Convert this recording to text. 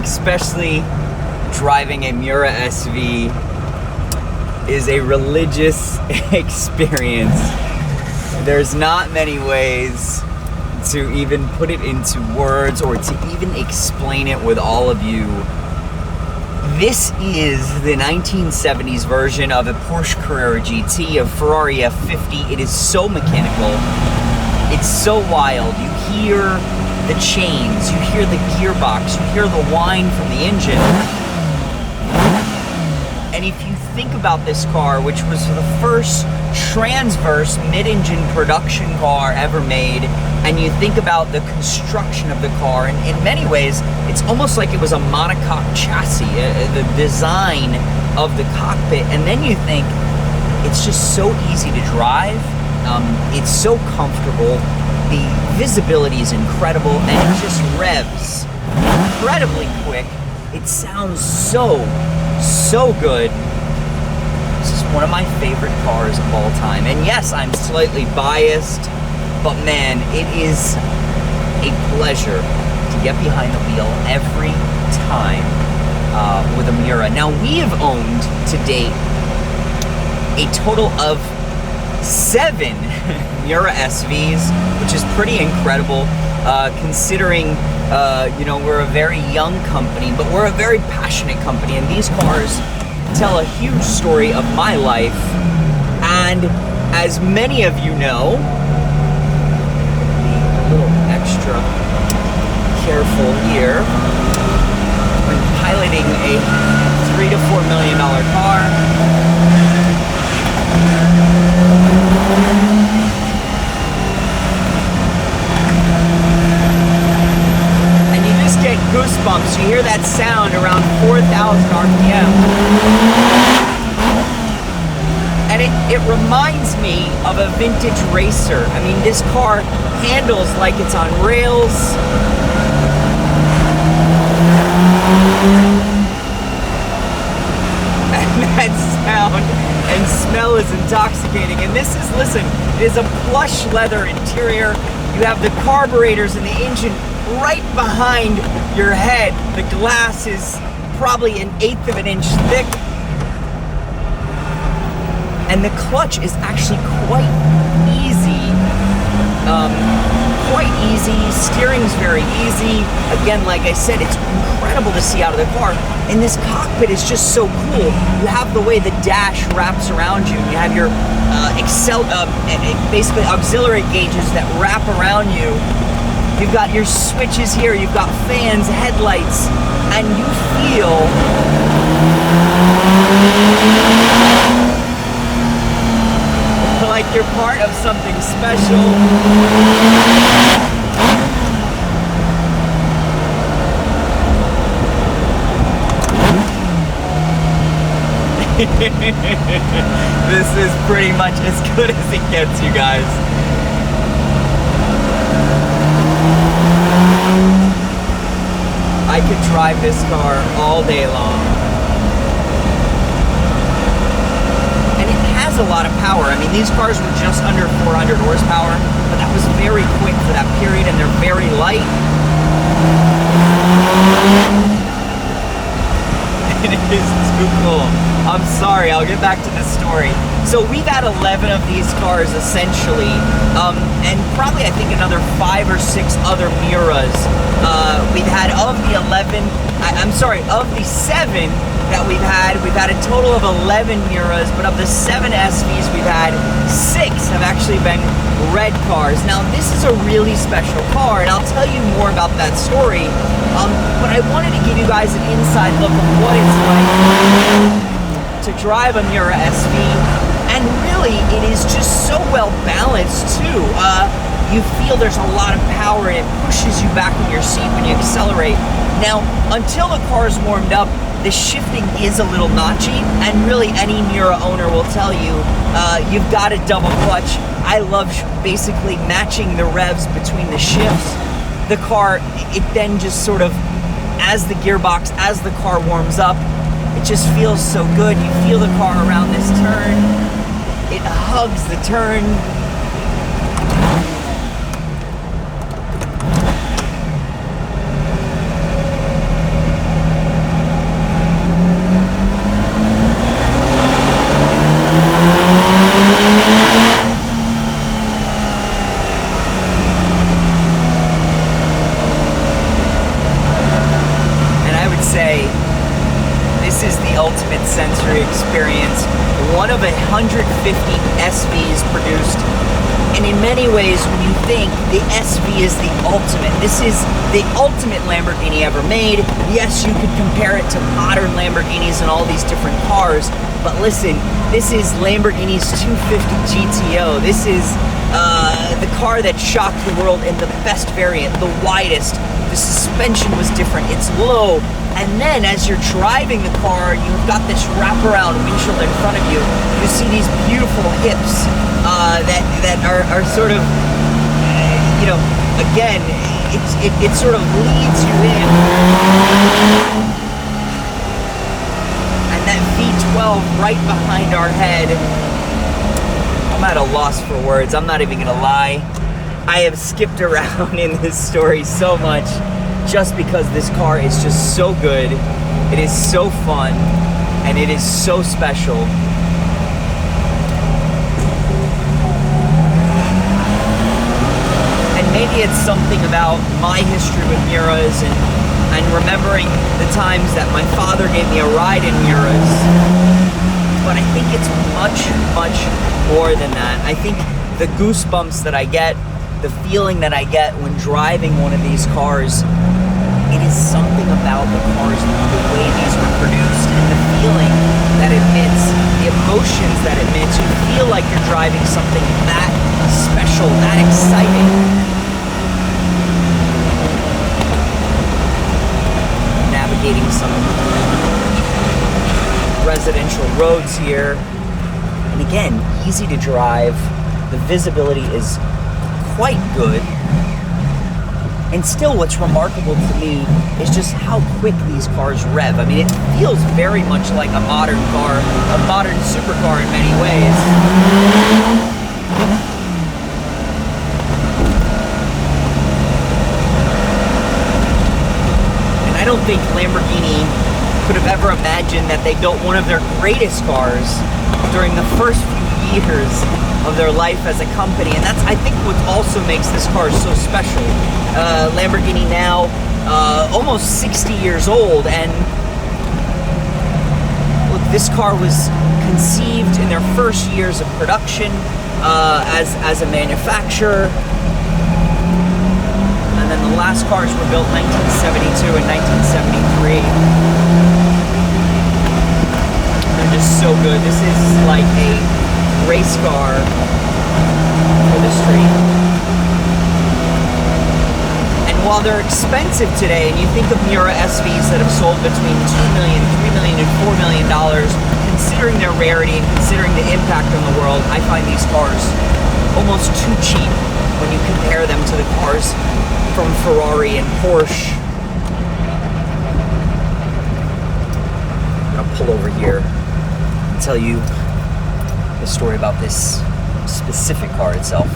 especially driving a Miura SV, is a religious experience. There's not many ways to even put it into words or to even explain it with all of you. This is the 1970s version of a Porsche Carrera GT, a Ferrari F50. It is so mechanical. It's so wild. You hear the chains, you hear the gearbox, you hear the whine from the engine. And if you think about this car, which was the first transverse mid-engine production car ever made, and you think about the construction of the car, and in many ways, it's almost like it was a monocoque chassis, the design of the cockpit, and then you think, it's just so easy to drive, it's so comfortable, the visibility is incredible, and it just revs incredibly quick. It sounds so good. This is one of my favorite cars of all time. And yes, I'm slightly biased, but man, it is a pleasure to get behind the wheel every time with a Miura. Now, we have owned to date a total of 7 Miura SVs, which is pretty incredible considering you know, we're a very young company, but we're a very passionate company, and these cars tell a huge story of my life. And as many of you know, be a little extra careful here when piloting a $3 to $4 million car. Get goosebumps. You hear that sound around 4,000 RPM. And it reminds me of a vintage racer. I mean, this car handles like it's on rails. And that sound and smell is intoxicating. And this is, listen, it is a plush leather interior. You have the carburetors and the engine right behind your head. The glass is probably 1/8 of an inch thick. And the clutch is actually quite easy. Steering's very easy. Again, like I said, it's incredible to see out of the car. And this cockpit is just so cool. You have the way the dash wraps around you. You have your basically auxiliary gauges that wrap around you. You've got your switches here, you've got fans, headlights, and you feel like you're part of something special. This is pretty much as good as it gets, you guys. I could drive this car all day long. And it has a lot of power. I mean, these cars were just under 400 horsepower, but that was very quick for that period, and they're very light. And it is too cool. I'm sorry, I'll get back to the story. So we've had 11 of these cars essentially, and probably I think another 5 or 6 other Miuras. We've had of the 7 that we've had a total of 11 Miuras, but of the 7 SVs we've had, 6 have actually been red cars. Now this is a really special car, and I'll tell you more about that story, but I wanted to give you guys an inside look of what it's like to drive a Miura SV, and really it is just so well balanced too. You feel there's a lot of power, and it pushes you back in your seat when you accelerate. Now, until the car is warmed up, the shifting is a little notchy, and really any Miura owner will tell you, you've got a double clutch. I love basically matching the revs between the shifts. The car, it then just sort of, as the gearbox, as the car warms up, it just feels so good. You feel the car around this turn. It hugs the turn. SVs produced. And in many ways, when you think the SV is the ultimate, this is the ultimate Lamborghini ever made. Yes, you could compare it to modern Lamborghinis and all these different cars, but listen, this is Lamborghini's 250 GTO. This is the car that shocked the world in the best variant, the widest. The suspension was different, it's low. And then as you're driving the car, you've got this wraparound windshield in front of you. You see these beautiful hips that are sort of, you know, again, it sort of leads you in. And that V12 right behind our head. I'm at a loss for words, I'm not even gonna lie. I have skipped around in this story so much just because this car is just so good, it is so fun, and it is so special. And maybe it's something about my history with Miuras and remembering the times that my father gave me a ride in Miuras. But I think it's much, much more than that. I think the goosebumps that I get, the feeling that I get when driving one of these cars, it is something about the cars, the way these were produced, and the feeling that it emits, the emotions that it emits. You feel like you're driving something that special, that exciting. Navigating some residential roads here. And again, easy to drive. The visibility is quite good. And still what's remarkable to me is just how quick these cars rev. I mean, it feels very much like a modern car, a modern supercar in many ways. And I don't think Lamborghini could have ever imagined that they built one of their greatest cars during the first few years of their life as a company, and that's, I think, what also makes this car so special. Lamborghini now almost 60 years old, and look, this car was conceived in their first years of production as a manufacturer, and then the last cars were built 1972 and 1973. They're just so good. This is like a race car for the street. And while they're expensive today, and you think of Miura SVs that have sold between $2 million, $3 million, and $4 million, considering their rarity and considering the impact on the world, I find these cars almost too cheap when you compare them to the cars from Ferrari and Porsche. I'm gonna pull over here and tell you the story about this specific car itself.